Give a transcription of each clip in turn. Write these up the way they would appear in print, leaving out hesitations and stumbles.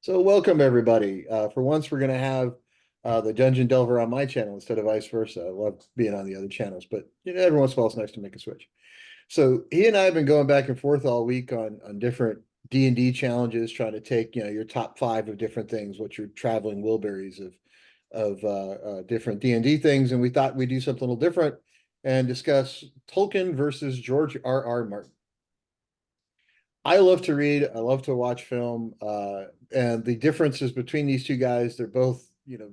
So welcome everybody. For once, we're going to have the Dungeon Delver on my channel instead of vice versa. I love being on the other channels, but every once in a while it's nice to make a switch. So he and I have been going back and forth all week on different D&D challenges, trying to take your top five of different things, what your traveling Wilburys of different D&D things, and we thought we'd do something a little different and discuss Tolkien versus George R.R. Martin. I love to read. I love to watch film. And the differences between these two guys, they're both,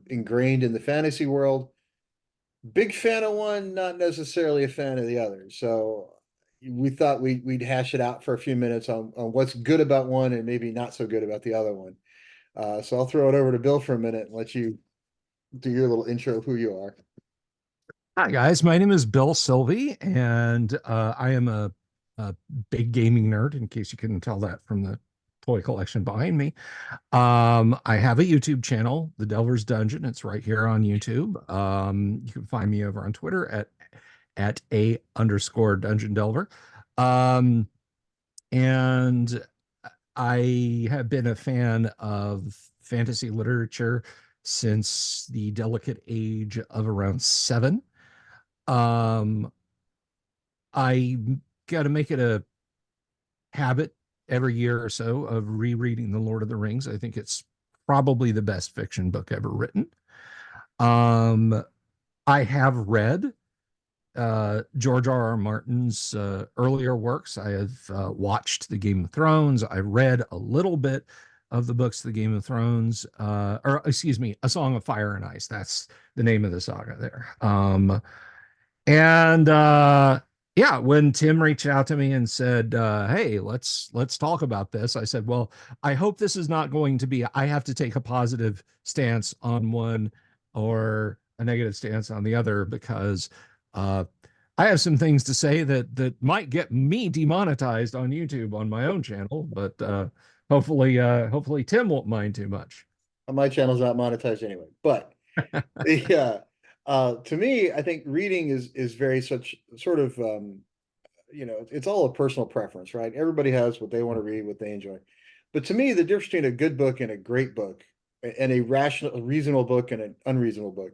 ingrained in the fantasy world. Big fan of one, not necessarily a fan of the other. So we thought we'd hash it out for a few minutes on what's good about one and maybe not so good about the other one. So I'll throw it over to Bill for a minute and let you do your little intro of who you are. Hi, guys. My name is Bill Sylvie, and I am a big gaming nerd, in case you couldn't tell that from the toy collection behind me. I have a YouTube channel, The Delver's Dungeon. It's right here on YouTube. You can find me over on Twitter at @A_Dungeon Delver. Um, and I have been a fan of fantasy literature since the delicate age of around 7. Um, I got to make it a habit every year or so of rereading The Lord of the Rings. I think it's probably the best fiction book ever written. Um, I have read George R.R. Martin's earlier works. I have watched The Game of Thrones. I read a little bit of the books, The Game of Thrones, or excuse me, A Song of Fire and Ice. That's the name of the saga there. And yeah, when Tim reached out to me and said, "Hey, let's talk about this," I said, "Well, I hope this is not going to be. I have to take a positive stance on one or a negative stance on the other because uh, I have some things to say that might get me demonetized on YouTube on my own channel, but hopefully Tim won't mind too much." My channel's not monetized anyway, but yeah, to me, I think reading is very such sort of it's all a personal preference, right? Everybody has what they want to read, what they enjoy. But to me, the difference between a good book and a great book, and a reasonable book and an unreasonable book,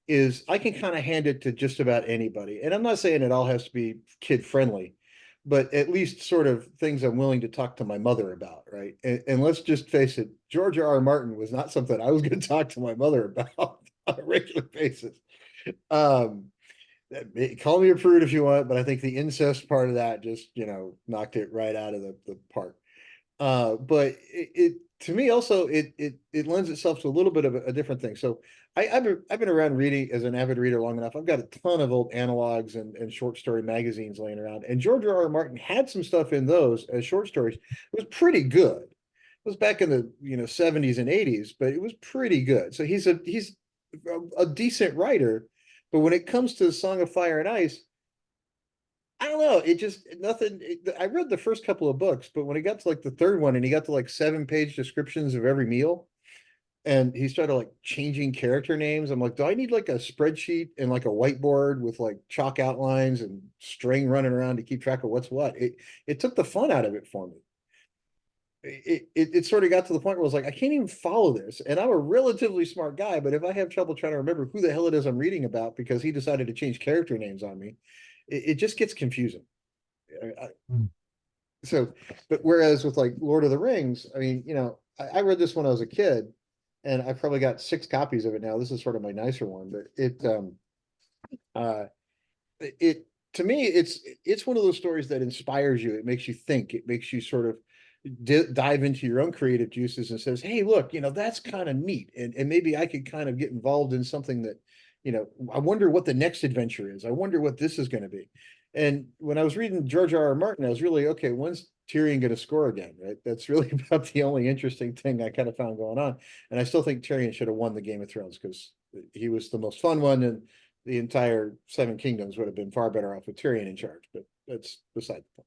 is I can kind of hand it to just about anybody. And I'm not saying it all has to be kid friendly, but at least sort of things I'm willing to talk to my mother about, right? And let's just face it, George R.R. Martin was not something I was going to talk to my mother about on a regular basis. Um, Call me a prude if you want, but I think the incest part of that just, knocked it right out of the park. But it to me also it lends itself to a little bit of a different thing. So I've been around reading as an avid reader long enough. I've got a ton of old analogs and short story magazines laying around. And George R.R. Martin had some stuff in those as short stories. It was pretty good. It was back in the 70s and 80s, but it was pretty good. So he's a decent writer. But when it comes to Song of Fire and Ice, I don't know. It just nothing. I read the first couple of books, but when he got to like the third one and he got to like 7-page descriptions of every meal and he started like changing character names, I'm like, do I need like a spreadsheet and like a whiteboard with like chalk outlines and string running around to keep track of what's what? It took the fun out of it for me. It sort of got to the point where I was like, I can't even follow this. And I'm a relatively smart guy, but if I have trouble trying to remember who the hell it is I'm reading about because he decided to change character names on me, it just gets confusing. So, but whereas with like Lord of the Rings, I mean, I read this when I was a kid, and I probably got 6 copies of it now. This is sort of my nicer one, but uh, it to me, it's one of those stories that inspires you. It makes you think. It makes you sort of dive into your own creative juices and says, "Hey, look, that's kind of neat, and maybe I could kind of get involved in something that, I wonder what the next adventure is. I wonder what this is going to be." And when I was reading George R.R. Martin, I was really, okay, when's Tyrion going to score again? Right? That's really about the only interesting thing I kind of found going on. And I still think Tyrion should have won the Game of Thrones because he was the most fun one, and the entire Seven Kingdoms would have been far better off with Tyrion in charge. But that's beside the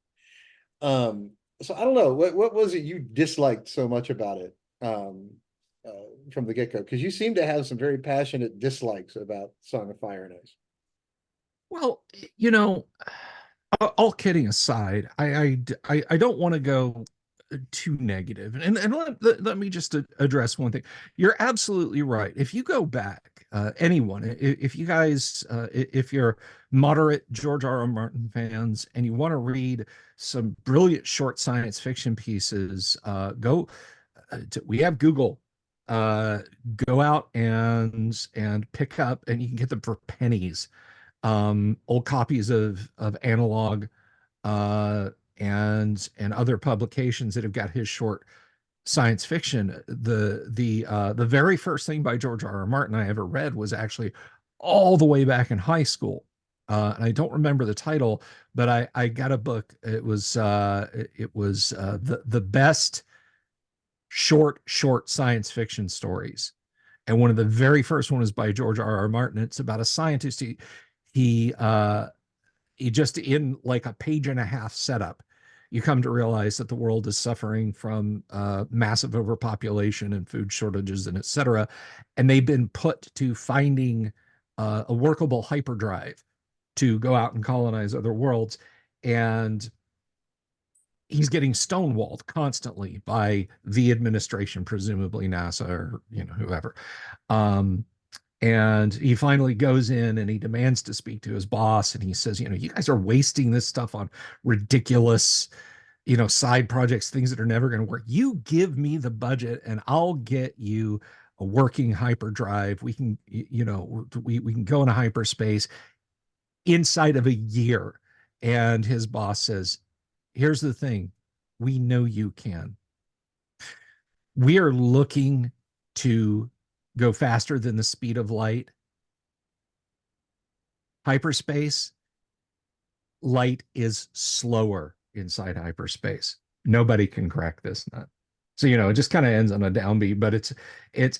point. So I don't know what was it you disliked so much about it from the get go? Because you seem to have some very passionate dislikes about Song of Fire and Ice. Well, you know, all kidding aside, I don't want to go too negative. And let me just address one thing. You're absolutely right. If you go back, anyone, if you guys, if you're moderate George R. R. Martin fans and you want to read some brilliant short science fiction pieces, go. We have Google. Uh, Go out and pick up, and you can get them for pennies. Old copies of Analog, uh, and other publications that have got his short science fiction. The very first thing by George R. R. Martin I ever read was actually all the way back in high school. And I don't remember the title, but I got a book. It was the best short science fiction stories. And one of the very first one is by George R. R. Martin. It's about a scientist. He he just in like a page and a half setup, you come to realize that the world is suffering from massive overpopulation and food shortages and et cetera. And they've been put to finding a workable hyperdrive to go out and colonize other worlds. And he's getting stonewalled constantly by the administration, presumably NASA or whoever. Um, and he finally goes in and he demands to speak to his boss. And he says, you guys are wasting this stuff on ridiculous, side projects, things that are never going to work. You give me the budget and I'll get you a working hyperdrive. We can, we can go into hyperspace inside of a year. And his boss says, here's the thing. We know you can. We are looking to go faster than the speed of light. Hyperspace, light is slower inside hyperspace. Nobody can crack this nut. So, it just kind of ends on a downbeat, but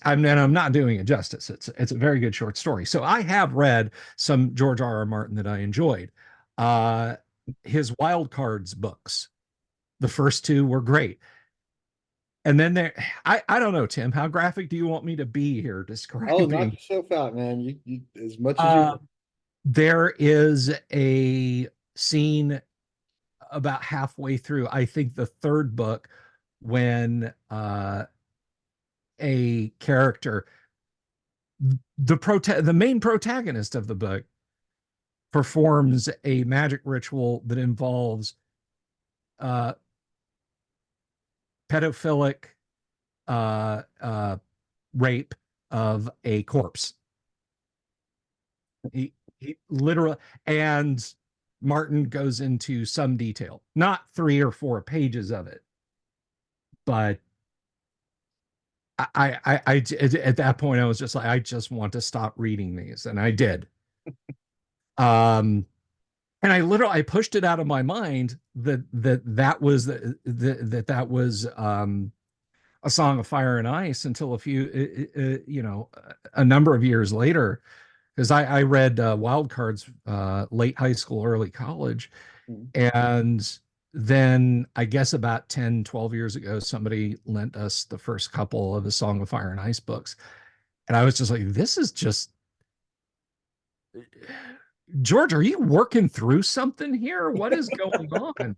I'm not doing it justice. It's a very good short story. So I have read some George R. R. Martin that I enjoyed. Uh, his Wild Cards books, the first two were great. And then I don't know, Tim, how graphic do you want me to be here Oh, knock describing? yourself out, man. You as much as you Uh, want. there is a scene about halfway through, I think the third book, when a character, the main protagonist of the book, performs a magic ritual that involves uh, pedophilic uh, uh, rape of a corpse. He literally, and Martin goes into some detail, not 3 or 4 pages of it, but at that point I was just like, I just want to stop reading these, and I did. Um, and I pushed it out of my mind that was that was a Song of Fire and Ice until a number of years later, because I read Wild Cards late high school, early college. Mhm. And then I guess about 10, 12 years ago, somebody lent us the first couple of the Song of Fire and Ice books. And I was just like, this is just, George, are you working through something here? What is going on?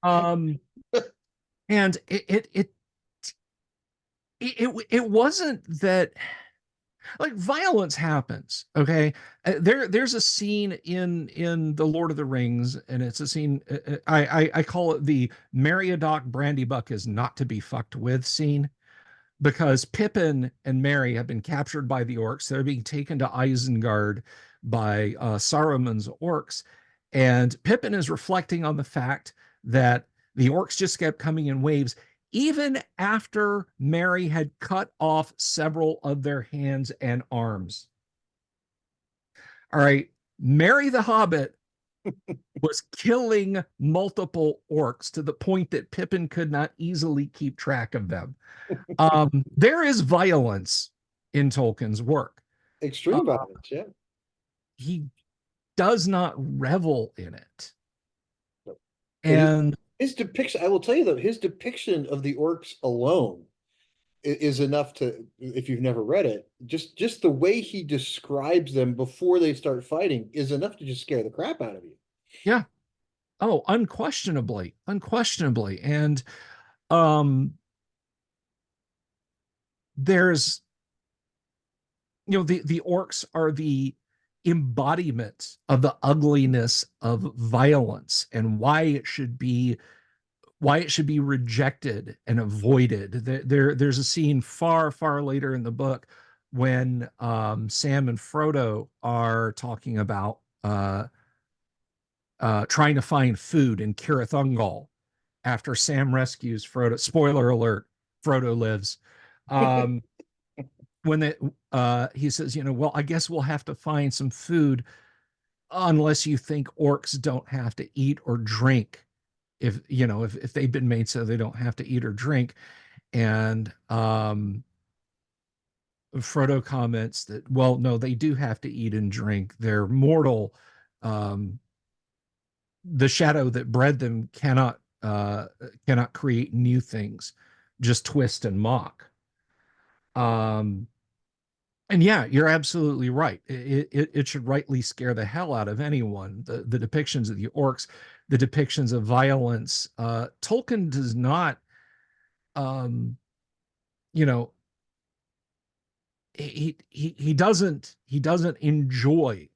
Um, and it wasn't that, like, violence happens. Okay. There's a scene in the Lord of the Rings, and it's a scene, I call it the Meriadoc Brandybuck is not to be fucked with scene, because Pippin and Merry have been captured by the orcs. They're being taken to Isengard by Saruman's orcs. And Pippin is reflecting on the fact that the orcs just kept coming in waves, even after Merry had cut off several of their hands and arms. All right. Merry the Hobbit was killing multiple orcs to the point that Pippin could not easily keep track of them. There is violence in Tolkien's work. Uh, Extreme violence, yeah. he does not revel in it. But And his depiction, I will tell you though, his depiction of the orcs alone is enough to, if you've never read it, just the way he describes them before they start fighting is enough to just scare the crap out of you. yeah, oh, unquestionably. And um there's the orcs are the embodiment of the ugliness of violence and why it should be rejected and avoided. There's a scene far later in the book when Sam and Frodo are talking about trying to find food in Cirith after Sam rescues Frodo. Spoiler alert: Frodo lives. Um, when he says, well, I guess we'll have to find some food unless you think orcs don't have to eat or drink. If they've been made so they don't have to eat or drink, and Frodo comments that, well, no, they do have to eat and drink. They're mortal. Um, the shadow that bred them cannot create new things, just twist and mock. Um, and yeah, you're absolutely right. It should rightly scare the hell out of anyone. The depictions of the orcs, the depictions of violence. Tolkien does not, um, you know, he doesn't enjoy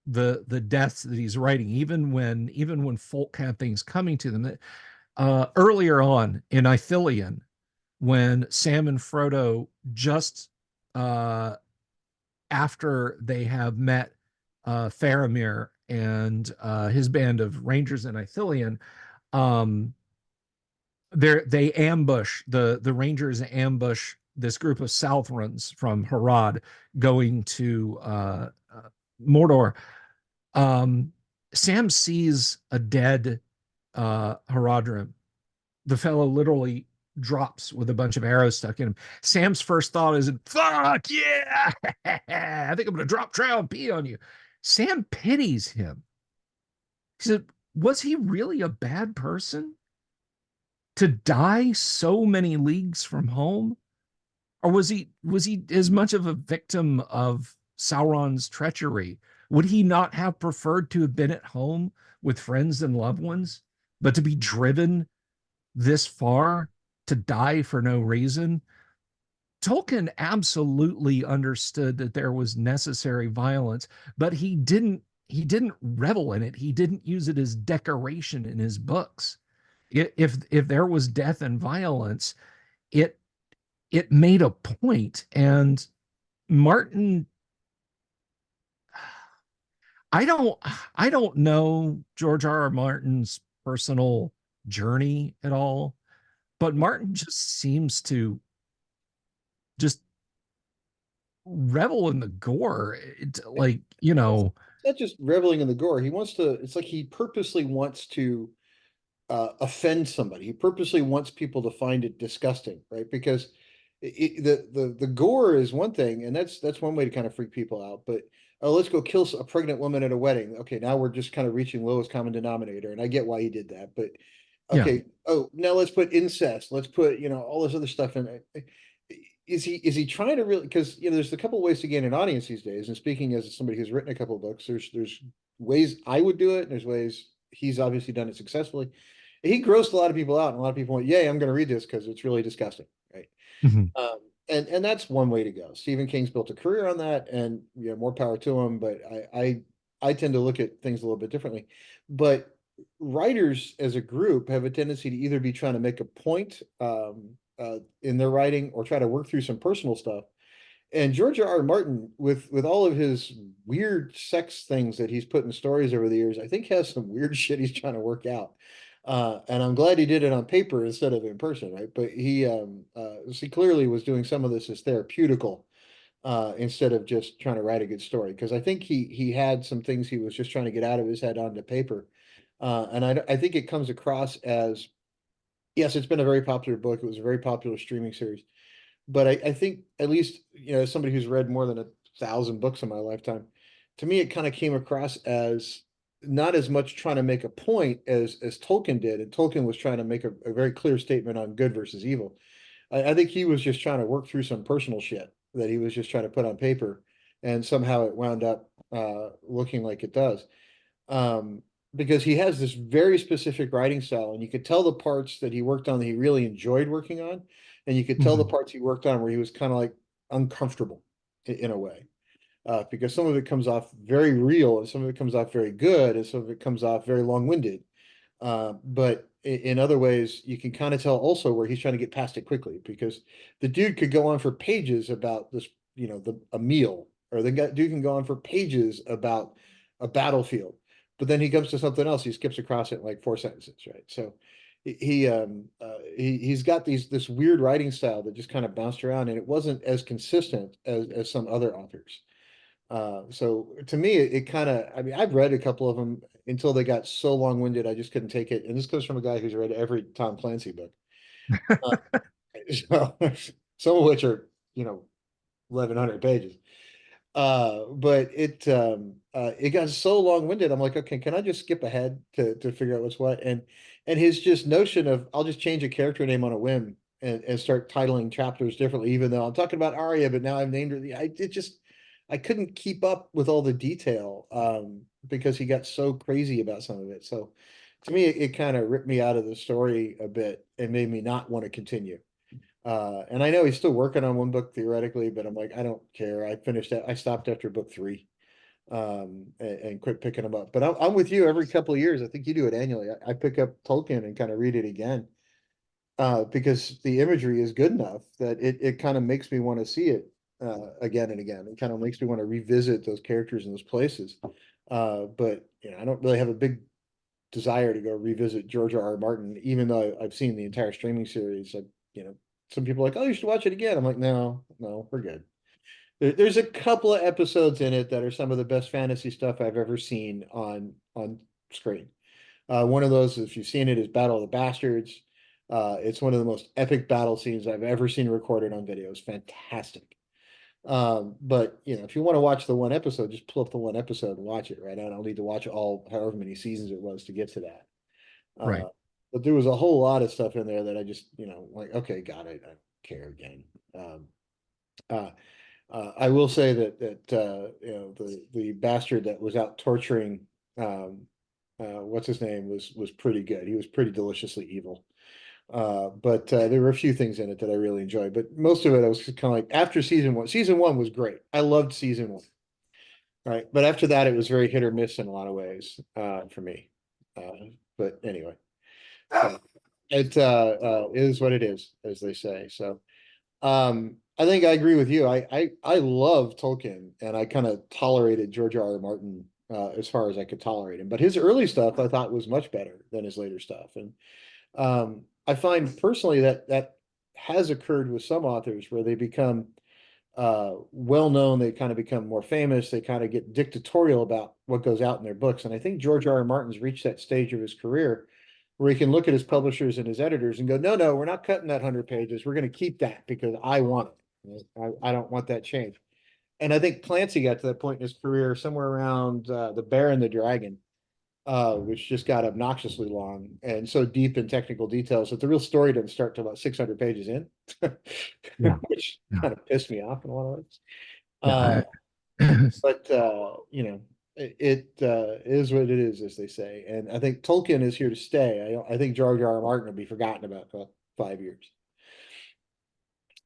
the deaths that he's writing, even when folk have things coming to them. Earlier on in Ithilien, when Sam and Frodo just uh, after they have met Faramir and his band of rangers in Ithilien, um, they ambush the rangers ambush this group of Southrons from Harad going to Mordor. Um, Sam sees a dead Haradrim. The fellow literally drops with a bunch of arrows stuck in him. Sam's first thought is, "Fuck yeah! I think I'm going to drop trow and pee on you." Sam pities him. He said, "Was he really a bad person to die so many leagues from home, or was he as much of a victim of Sauron's treachery? Would he not have preferred to have been at home with friends and loved ones, but to be driven this far to die for no reason?" Tolkien absolutely understood that there was necessary violence, but he didn't revel in it. He didn't use it as decoration in his books. If there was death and violence, it it made a point. And Martin, I don't I don't know George R. R. Martin's personal journey at all, but Martin just seems to just revel in the gore. Like, It's not just reveling in the gore. He wants to, it's like he purposely wants to offend somebody. He purposely wants people to find it disgusting, right? Because the gore is one thing, and that's one way to kind of freak people out. But oh, let's go kill a pregnant woman at a wedding. Okay, now we're just kind of reaching lowest common denominator, and I get why he did that. But yeah. okay, oh, now let's put incest. Let's put all this other stuff in it. Is he trying to really? Because there's a couple ways to gain an audience these days. And speaking as somebody who's written a couple of books, there's ways I would do it, and there's ways he's obviously done it successfully. He grossed a lot of people out, and a lot of people went, "Yay, I'm going to read this because it's really disgusting." Right? Mhm. And that's one way to go. Stephen King's built a career on that, and more power to him. But I tend to look at things a little bit differently. But writers as a group have a tendency to either be trying to make a point in their writing or try to work through some personal stuff. And George R. R. Martin, with all of his weird sex things that he's put in stories over the years, I think has some weird shit he's trying to work out. And I'm glad he did it on paper instead of in person, right? But he clearly was doing some of this as therapeutical instead of just trying to write a good story. Because I think he had some things he was just trying to get out of his head onto paper. And I think it comes across as, yes, it's been a very popular book. It was a very popular streaming series, but I think at least as somebody who's read more than 1,000 books in my lifetime, to me it kind of came across as not as much trying to make a point as Tolkien did, and Tolkien was trying to make a very clear statement on good versus evil. I think he was just trying to work through some personal shit that he was just trying to put on paper, and somehow it wound up looking like it does. Um, because he has this very specific writing style, and you could tell the parts that he worked on that he really enjoyed working on, and you could tell the Mhm. parts he worked on where he was kind of like uncomfortable in a way, because some of it comes off very real, and some of it comes off very good, and some of it comes off very long-winded. But in other ways, you can kind of tell also where he's trying to get past it quickly, because the dude could go on for pages about this, a meal, or dude can go on for pages about a battlefield, but then he comes to something else, he skips across it in like 4 sentences, right? So he's got this weird writing style that just kind of bounced around, and it wasn't as consistent as some other authors. So to me, it kind of, I mean, I've read a couple of them until they got so long-winded, I just couldn't take it. And this comes from a guy who's read every Tom Clancy book. Uh, so, some of which are, 1,100 pages. But it got so long-winded. I'm like, okay, can I just skip ahead to figure out what's what? And his just notion of, I'll just change a character name on a whim and start titling chapters differently, even though I'm talking about Arya, but now I've named her. I couldn't keep up with all the detail, because he got so crazy about some of it. So to me, it kind of ripped me out of the story a bit and made me not want to continue. And I know he's still working on one book theoretically, but I'm like, I don't care. I finished that. I stopped after book three, and quit picking them up. But I'm with you every couple of years. I think you do it annually. I pick up Tolkien and kind of read it again, because the imagery is good enough that it kind of makes me want to see it, again and again. It kind of makes me want to revisit those characters and those places. But I don't really have a big desire to go revisit George R.R. Martin, even though I've seen the entire streaming series. You know, some people are like, oh, you should watch it again. I'm like, no, no, we're good. There's a couple of episodes in it that are some of the best fantasy stuff I've ever seen on screen. One of those, if you've seen it, is Battle of the Bastards. It's one of the most epic battle scenes I've ever seen recorded on video. It's fantastic. But if you want to watch the one episode, just pull up the one episode and watch it, right? I don't need to watch all however many seasons it was to get to that. Right. But there was a whole lot of stuff in there that I just, like, okay, got it. I don't care again. Um, uh, I will say that the bastard that was out torturing, what's his name, was pretty good. He was pretty deliciously evil. But there were a few things in it that I really enjoyed. But most of it, I was kind of like, after season one. Season one was great. I loved season one. Right, but after that, it was very hit or miss in a lot of ways, for me. But anyway, uh, it is what it is, as they say. So I think I agree with you. I love Tolkien, and I kind of tolerated George R.R. Martin, as far as I could tolerate him. But his early stuff I thought was much better than his later stuff. And I find personally that has occurred with some authors where they become, well known, they kind of become more famous, they kind of get dictatorial about what goes out in their books. And I think George R.R. Martin's reached that stage of his career where he can look at his publishers and his editors and go, no, no, we're not cutting that 100 pages. We're going to keep that because I want it. I don't want that change. And I think Clancy got to that point in his career somewhere around, The Bear and the Dragon, which just got obnoxiously long and so deep in technical details that the real story doesn't start till about 600 pages in, Yeah. which Yeah. kind of pissed me off in a lot of ways. Uh, Yeah. I, but it is what it is, as they say. And I think Tolkien is here to stay. I think George R. R. Martin will be forgotten about for 5 years.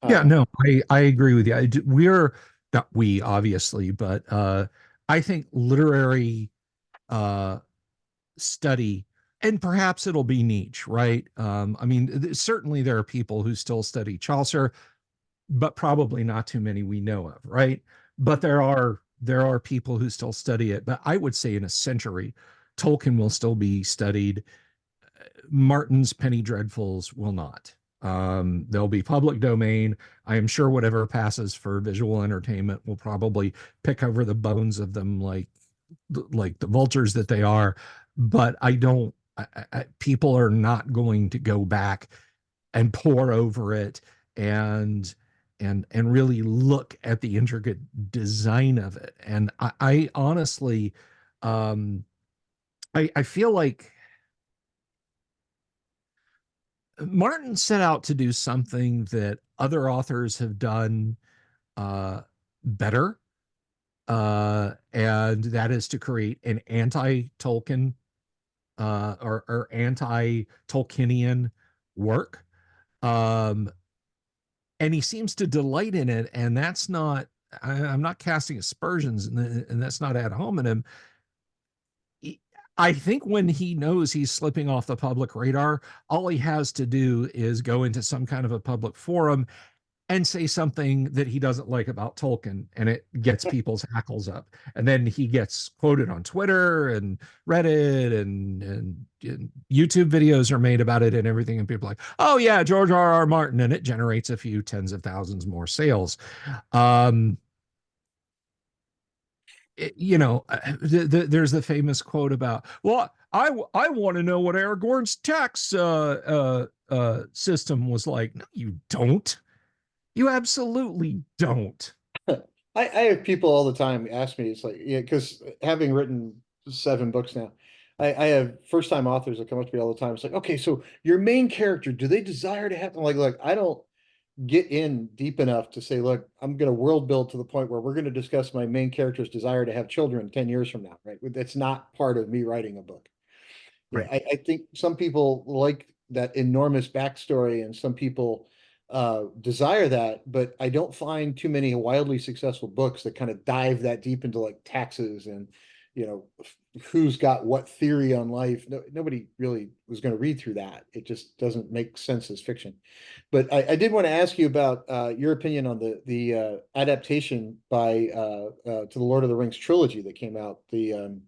yeah, Uh, no, I agree with you. We're not we obviously, but I think literary uh study, and perhaps it'll be niche, right? I mean, certainly there are people who still study Chaucer, but probably not too many we know of, right? But there are people who still study it. But I would say in a century, Tolkien will still be studied. Martin's Penny Dreadfuls will not. They'll be public domain. I am sure whatever passes for visual entertainment will probably pick over the bones of them like the vultures that they are. But I don't. People are not going to go back and pore over it and and really look at the intricate design of it. And I honestly, um, I feel like Martin set out to do something that other authors have done uh, better, and that is to create an anti-Tolkien or anti-Tolkienian work. Um, and he seems to delight in it, and that's not, I'm not casting aspersions, and that's not ad hominem. I think when he knows he's slipping off the public radar, all he has to do is go into some kind of a public forum and say something that he doesn't like about Tolkien, and it gets people's hackles up. And then he gets quoted on Twitter and Reddit, and YouTube videos are made about it and everything. And people are like, oh, yeah, George R.R. Martin. And it generates a few tens of thousands more sales. Um, there's the famous quote about, well, I want to know what Aragorn's tax system was like. No, you don't. You absolutely don't. I have people all the time ask me, it's like, yeah, because having written 7 books now, I have first time authors that come up to me all the time. It's like, okay, so your main character, do they desire to have, like, I don't get in deep enough to say, look, I'm going to world build to the point where we're going to discuss my main character's desire to have children 10 years from now, right? That's not part of me writing a book. Yeah, Right. I think some people like that enormous backstory, and some people desire that, but I don't find too many wildly successful books that kind of dive that deep into like taxes and, you know, who's got what theory on life. No, nobody really was going to read through that. It just doesn't make sense as fiction. But I did want to ask you about your opinion on the adaptation by to the Lord of the Rings trilogy that came out, the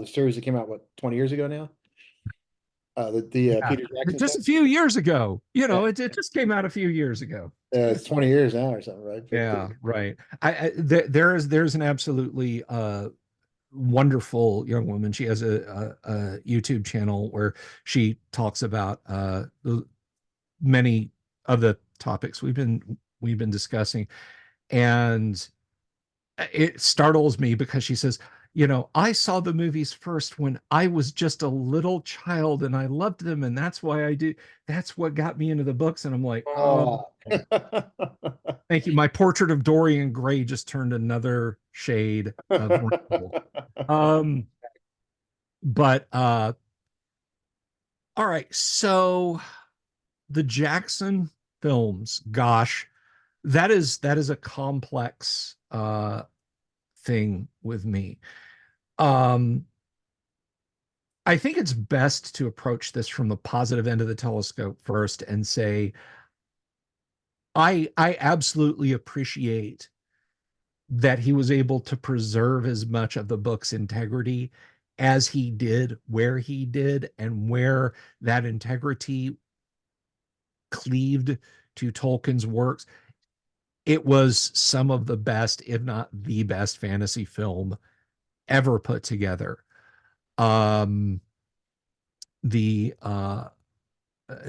series that came out, what, 20 years ago now? The Yeah. Peter Jackson Just stuff? a few years ago. Yeah, It just came out a few years ago. it's 20 years now or something, right? But Yeah, right. There's an absolutely wonderful young woman. She has a YouTube channel where she talks about many of the topics we've been discussing. And it startles me because she says, I saw the movies first when I was just a little child and I loved them. And that's what got me into the books. And I'm like, oh, oh. thank you. My portrait of Dorian Gray just turned another shade of wrinkle. Um, but all right. So the Jackson films, gosh, that is a complex thing with me. Um, I think it's best to approach this from the positive end of the telescope first and say, I absolutely appreciate that he was able to preserve as much of the book's integrity as he did, where he did, and where that integrity cleaved to Tolkien's works. It was some of the best, if not the best, fantasy film ever put together. Um, the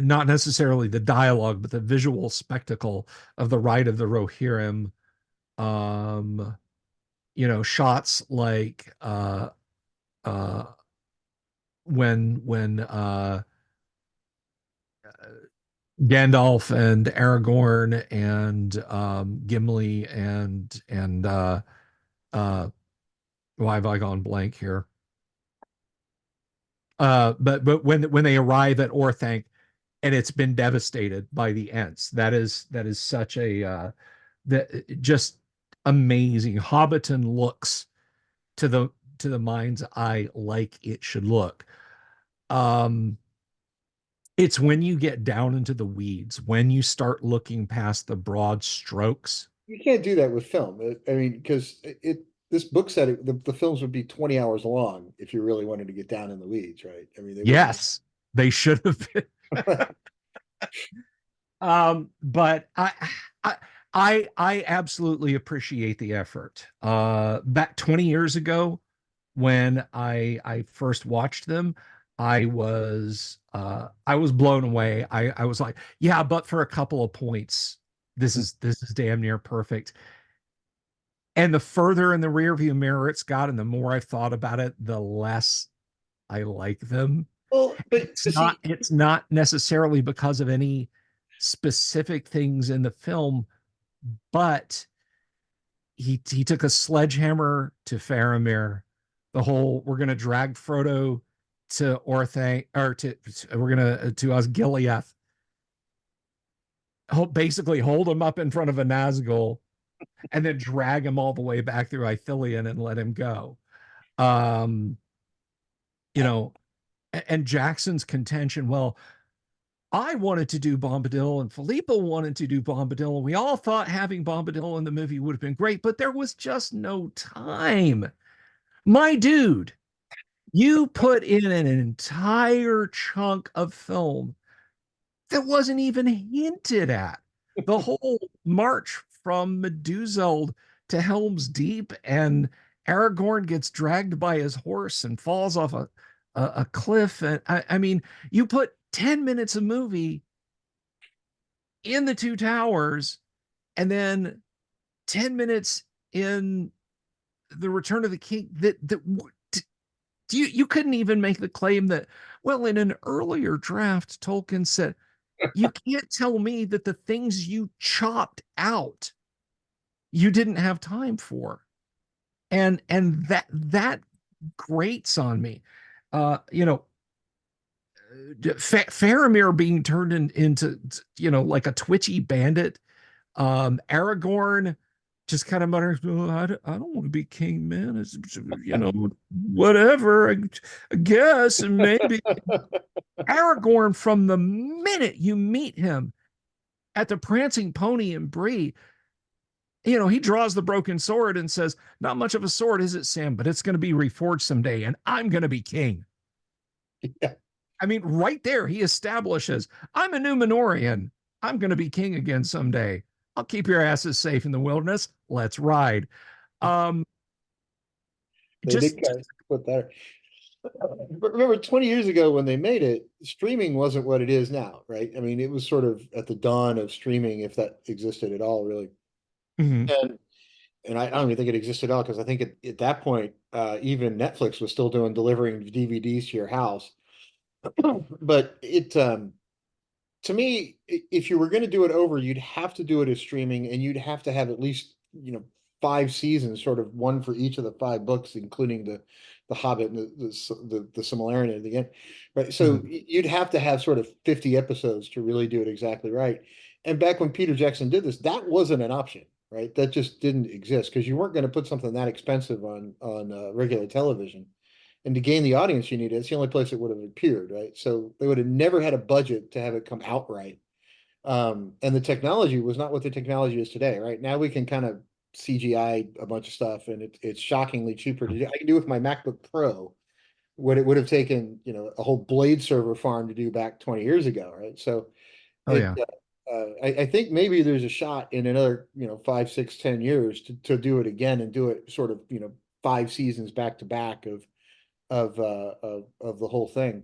Not necessarily the dialogue, but the visual spectacle of the Ride of the Rohirrim. Um, Shots like uh, when Gandalf and Aragorn and Gimli and why have I gone blank here? But when they arrive at Orthanc and it's been devastated by the Ents, that is such a that just amazing. Hobbiton looks to the mind's eye like it should look. Um, it's when you get down into the weeds, when you start looking past the broad strokes. You can't do that with film. I mean, because this book said the films would be 20 hours long if you really wanted to get down in the weeds, right? I mean, they wouldn't. Yes, they should have been. But I I absolutely appreciate the effort. Back 20 years ago, when I first watched them, I was blown away. I was like, yeah, but for a couple of points, this is damn near perfect. And the further in the rearview mirror it's got, and the more I've thought about it, the less I like them. Well, It's but not see, it's not necessarily because of any specific things in the film, but he took a sledgehammer to Faramir. The whole, we're going to drag Frodo to Orthanc, or we're gonna to Osgiliath, basically hold him up in front of a Nazgul and then drag him all the way back through Ithilien and let him go. Um, you know, and Jackson's contention, well, I wanted to do Bombadil and Filippo wanted to do Bombadil, and we all thought having Bombadil in the movie would have been great, but there was just no time. My dude, you put in an entire chunk of film that wasn't even hinted at. The whole march from Meduseld to Helm's Deep, and Aragorn gets dragged by his horse and falls off a cliff. And I mean, you put 10 minutes of movie in the Two Towers, and then 10 minutes in the Return of the King. That you couldn't even make the claim that, well, in an earlier draft, Tolkien said, you can't tell me that the things you chopped out you didn't have time for. And that grates on me. You know, Faramir being turned into, you know, like a twitchy bandit. Aragorn just kind of mutters, oh, I don't want to be king, man. It's, you know, whatever, I guess, and maybe. Aragorn, from the minute you meet him at the Prancing Pony and Bree, you know, he draws the broken sword and says, not much of a sword, is it, Sam? But it's going to be reforged someday, and I'm going to be king. Yeah. I mean, right there, he establishes, I'm a Numenorian. I'm going to be king again someday. I'll keep your asses safe in the wilderness. Let's ride. Um, They just, did kind of put that. But remember, 20 years ago when they made it, streaming wasn't what it is now, right? I mean, it was sort of at the dawn of streaming, if that existed at all, really. mhm. And I don't even think it existed at all because I think at that point, even Netflix was still delivering DVDs to your house. But to me, if you were going to do it over, you'd have to do it as streaming, and you'd have to have at least, 5 seasons, sort of one for each of the 5 books, including the Hobbit and the similarity at the end, right? So Mhm. you'd have to have sort of 50 episodes to really do it exactly right. And back when Peter Jackson did this, that wasn't an option, right? That just didn't exist because you weren't going to put something that expensive on regular television. And to gain the audience you needed, it's the only place it would have appeared, right? So they would have never had a budget to have it come out right. And the technology was not what the technology is today, right? Now we can kind of CGI a bunch of stuff, and it's shockingly cheaper to do. I can do with my MacBook Pro what it would have taken, a whole blade server farm to do back 20 years ago, right? So Oh, it, yeah. I think maybe there's a shot in another, 5, 6, 10 years to do it again and do it sort of, 5 seasons back to back of the whole thing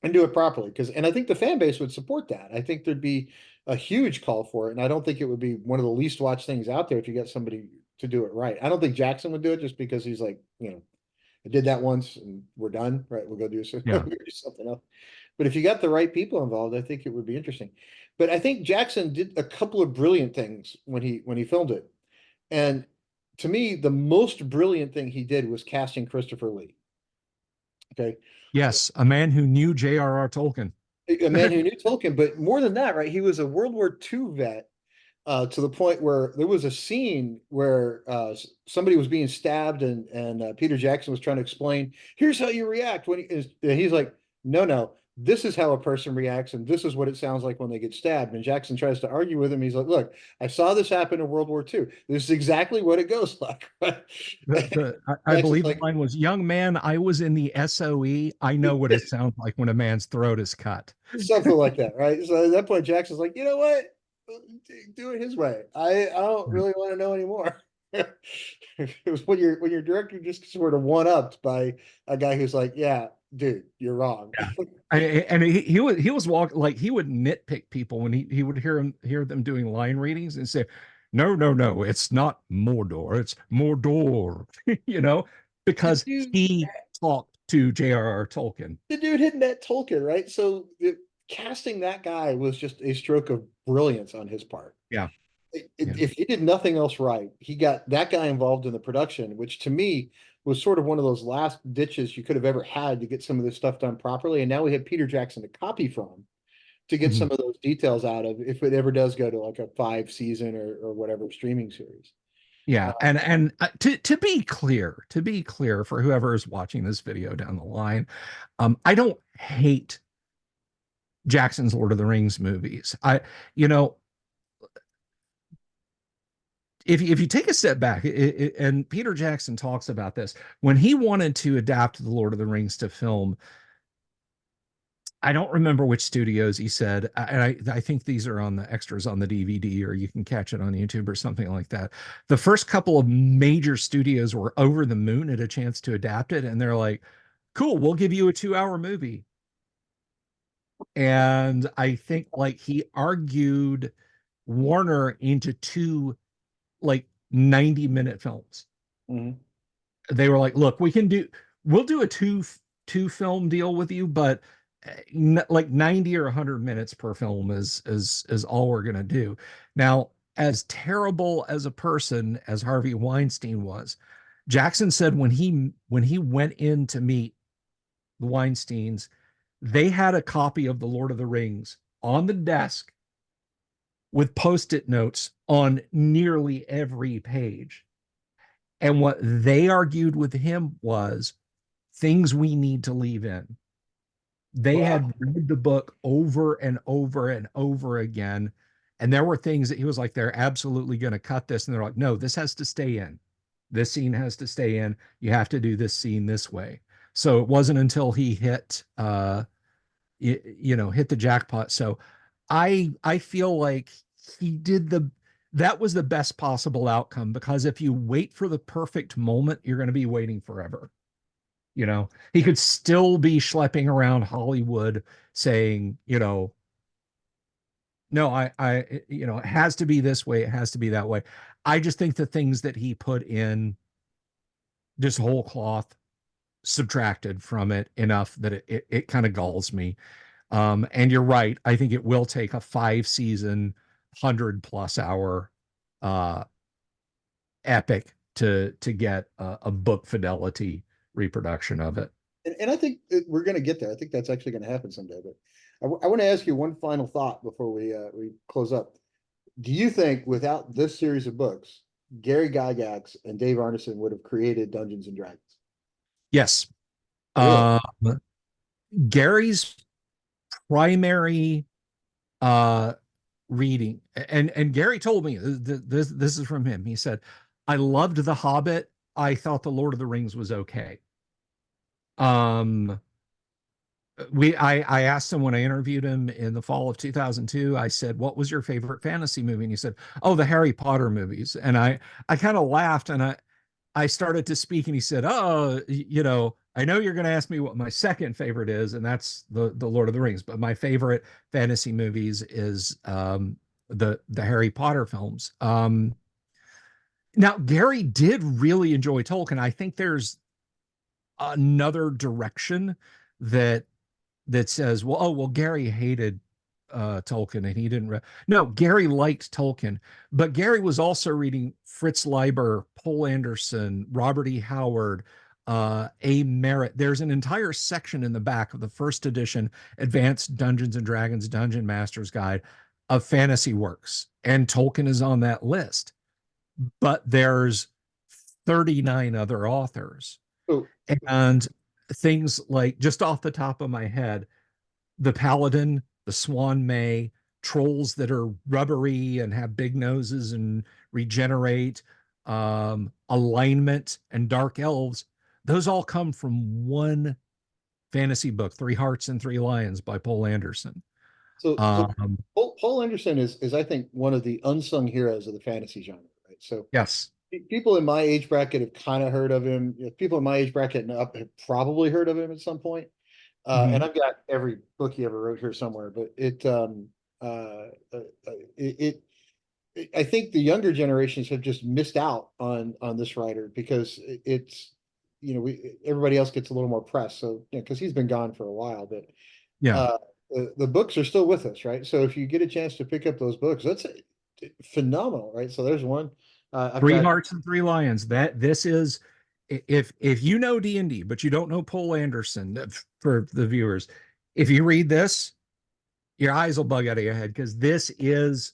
and do it properly. And I think the fan base would support that. I think there'd be a huge call for it, and I don't think it would be one of the least watched things out there if you get somebody to do it right. I don't think Jackson would do it just because he's like, I did that once and we're done, right? We'll go do Yeah. something else. But if you got the right people involved, I think it would be interesting. But I think Jackson did a couple of brilliant things when he filmed it. And to me, the most brilliant thing he did was casting Christopher Lee. Okay. Yes. A man who knew J.R.R. Tolkien. A man who knew Tolkien, but more than that, right? He was a World War II vet, to the point where there was a scene where somebody was being stabbed, and Peter Jackson was trying to explain, here's how you react when he's like, no, this is how a person reacts, and this is what it sounds like when they get stabbed. And Jackson tries to argue with him. He's like, look, I saw this happen in World War II. This is exactly what it goes like. I Jackson's believe the like, line was, young man, I was in the SOE. I know what it sounds like when a man's throat is cut. something like that, right? So at that point, Jackson's like, you know what? Do it his way. I don't really want to know anymore. It was when your director just sort of one upped by a guy who's like, yeah, dude, you're wrong. Yeah. And he was walking, like, he would nitpick people when he would hear them doing line readings and say, no, it's not Mordor, it's Mordor, you know, The because dude, he talked to J.R.R. Tolkien. the dude hitting that Tolkien, right? So casting that guy was just a stroke of brilliance on his part. Yeah, yeah. If he did nothing else right, he got that guy involved in the production, which to me was sort of one of those last ditches you could have ever had to get some of this stuff done properly. And now we have Peter Jackson to copy from to get Mhm. some of those details out of if it ever does go to like a 5 season or whatever streaming series. Yeah, and to be clear for whoever is watching this video down the line, I don't hate Jackson's Lord of the Rings movies. You know, if you take a step back, and Peter Jackson talks about this when he wanted to adapt the Lord of the Rings to film. I don't remember which studios he said, and I think these are on the extras on the DVD, or you can catch it on YouTube or something like that. The first couple of major studios were over the moon at a chance to adapt it, and they're like, "Cool, we'll give you a 2 hour movie." And I think like he argued Warner into two like 90-minute films. Mhm. They were like, "Look, we'll do a two film deal with you, but like 90 or 100 minutes per film is all we're going to do." Now, as terrible as a person as Harvey Weinstein was, Jackson said when he went in to meet the Weinsteins, they had a copy of The Lord of the Rings on the desk with post-it notes on nearly every page. And what they argued with him was things we need to leave in. They had Wow. read the book over and over and over again. And there were things that he was like, they're absolutely going to cut this. And they're like, no, this has to stay in. This scene has to stay in. You have to do this scene this way. So it wasn't until he hit the jackpot. So I feel like he did that was the best possible outcome, because if you wait for the perfect moment, you're going to be waiting forever. He could still be schlepping around Hollywood saying, no, it has to be this way. It has to be that way. I just think the things that he put in just whole cloth subtracted from it enough that it kind of galls me. And you're right. I think it will take a 5 season, 100+ hour uh, epic to get a book fidelity reproduction of it. And I think we're going to get there. I think that's actually going to happen someday. But I want to ask you one final thought before we close up. Do you think without this series of books, Gary Gygax and Dave Arneson would have created Dungeons and Dragons? Yes. Really? Um, Gary's primary uh, reading, and Gary told me this is from him. He said, "I loved The Hobbit. I thought The Lord of the Rings was okay." Um, I asked him when I interviewed him in the fall of 2002. I said, "What was your favorite fantasy movie?" And he said, "Oh, the Harry Potter movies." And I kind of laughed, and I started to speak, and he said, "Oh, I know you're going to ask me what my second favorite is, and that's the Lord of the Rings. But my favorite fantasy movies is the Harry Potter films." Now, Gary did really enjoy Tolkien. I think there's another direction that says, well, oh, well, Gary hated Tolkien and he didn't. No, Gary liked Tolkien, but Gary was also reading Fritz Leiber, Poul Anderson, Robert E. Howard, A. Merritt. There's an entire section in the back of the first edition Advanced Dungeons and Dragons Dungeon Master's Guide of fantasy works, and Tolkien is on that list. But there's 39 other authors, So, and things like, just off the top of my head, the Paladin, the Swan May, trolls that are rubbery and have big noses and regenerate, alignment, and dark elves, those all come from one fantasy book, Three Hearts and Three Lions by Poul Anderson. so Um, Paul Anderson is I think one of the unsung heroes of the fantasy genre, right? So yes. people in my age bracket have kind of heard of him. People in my age bracket and up have probably heard of him at some point. And Mhm. I've got every book he ever wrote here somewhere, but it I think the younger generations have just missed out on this writer because it's we everybody else gets a little more press. So because he's been gone for a while, but Yeah. uh, the books are still with us, right? So if you get a chance to pick up those books, that's phenomenal, right? So there's one. I've Three got Hearts and Three Lions. That this is if you know D&D, but you don't know Poul Anderson, for the viewers, if you read this, your eyes will bug out of your head because this is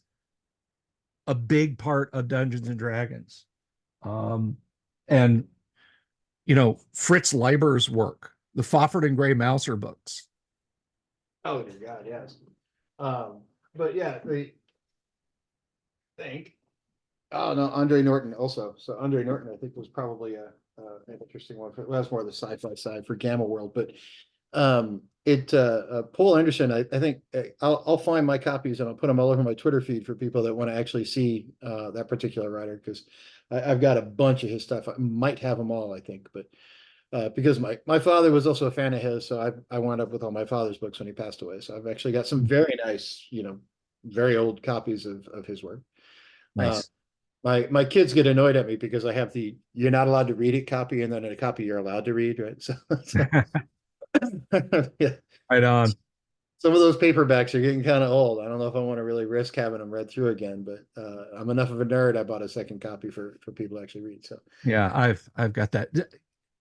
a big part of Dungeons and Dragons. And Fritz Leiber's work, the Fafhrd and Grey Mouser books. Oh dear God, yes. But yeah, the think. Oh no, Andre Norton also. So Andre Norton, I think, was probably an interesting one. Well, that's more of the sci-fi side for Gamma World, but it Paul Anderson. I think I'll find my copies and I'll put them all over my Twitter feed for people that want to actually see that particular writer, because I've got a bunch of his stuff. I might have them all, I think, but because my father was also a fan of his, so I wound up with all my father's books when he passed away. So I've actually got some very nice, very old copies of his work. Uh, Nice. my kids get annoyed at me because I have the "you're not allowed to read it" copy, and then a copy you're allowed to read, right? So yeah, Right on. some of those paperbacks are getting kind of old. I don't know if I want to really risk having them read through again, but I'm enough of a nerd. I bought a second copy for people to actually read. So Yeah, I've got that.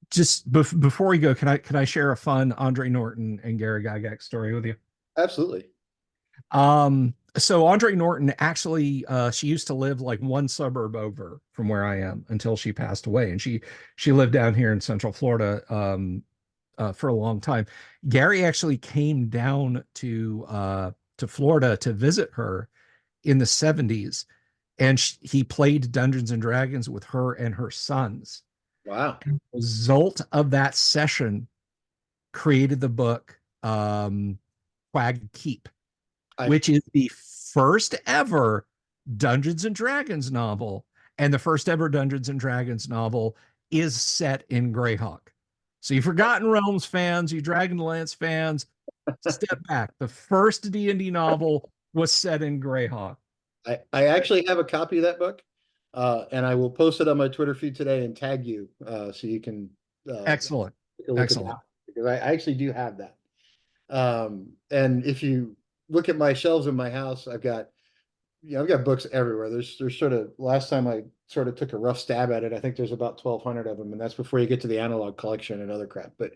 Just before we go, can I share a fun Andre Norton and Gary Gygax story with you? absolutely. So Andre Norton actually, she used to live like one suburb over from where I am until she passed away, and she lived down here in Central Florida for a long time. Gary actually came down to Florida to visit her in the 70s, and he played Dungeons and Dragons with her and her sons. Wow. Result of that session created the book Quag Keep, I which is the first ever Dungeons and Dragons novel. And the first ever Dungeons and Dragons novel is set in Greyhawk. So you Forgotten Realms fans, you Dragonlance fans, step back. The first D&D novel was set in Greyhawk. I actually have a copy of that book, and I will post it on my Twitter feed today and tag you, so you can Excellent. take a look at Excellent. that, because I actually do have that. And if you look at my shelves in my house, I've got books everywhere. There's sort of, last time I sort of took a rough stab at it, I think there's about 1,200 of them, and that's before you get to the analog collection and other crap. But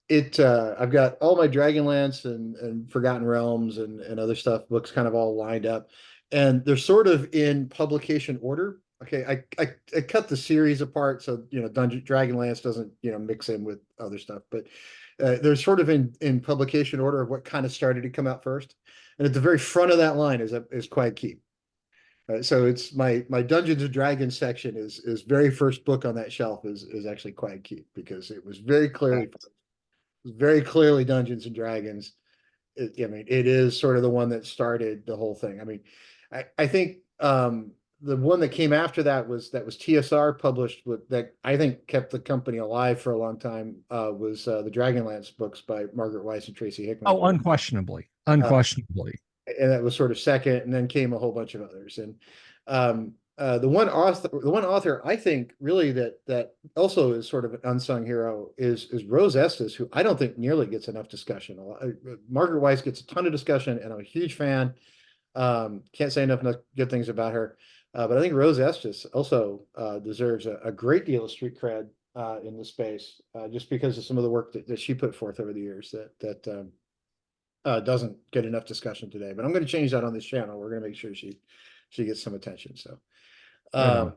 it I've got all my Dragonlance and Forgotten Realms and other stuff books kind of all lined up, and they're sort of in publication order. Okay, I cut the series apart so Dungeon Dragonlance doesn't mix in with other stuff, but they're sort of in publication order of what kind of started to come out first. And at the very front of that line is Quiet Keep. So it's my Dungeons and Dragons section is very first book on that shelf is actually Quiet Keep, because it was very clearly Dungeons and Dragons. I mean, it is sort of the one that started the whole thing. I mean, I think the one that came after that was TSR published, with that I think kept the company alive for a long time, was the Dragonlance books by Margaret Weiss and Tracy Hickman. Oh, unquestionably. Uh, Unquestionably. and that was sort of second, and then came a whole bunch of others. And the one author I think really that also is sort of an unsung hero is Rose Estes, who I don't think nearly gets enough discussion. Margaret Weiss gets a ton of discussion, and I'm a huge fan. Can't say enough good things about her. But I think Rose Estes also deserves a great deal of street cred in the space, just because of some of the work that she put forth over the years that doesn't get enough discussion today. But I'm going to change that on this channel. We're going to make sure she gets some attention. So Right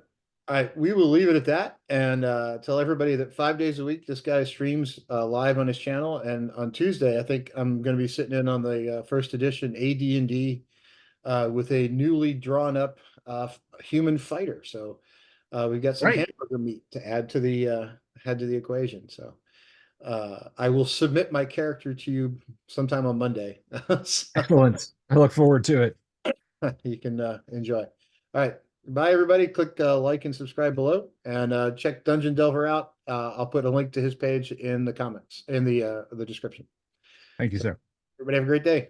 on. we will leave it at that, and tell everybody that 5 days a week this guy streams live on his channel. And on Tuesday, I think I'm going to be sitting in on the first edition AD&D with a newly drawn up human fighter. So we've got some Right. hamburger meat to add to the equation. So I will submit my character to you sometime on Monday. So Excellent. I look forward to it. you can enjoy. All right. Bye, everybody. Click like and subscribe below, and check Dungeon Delver out. I'll put a link to his page in the comments, in the description. Thank you, So sir. everybody have a great day.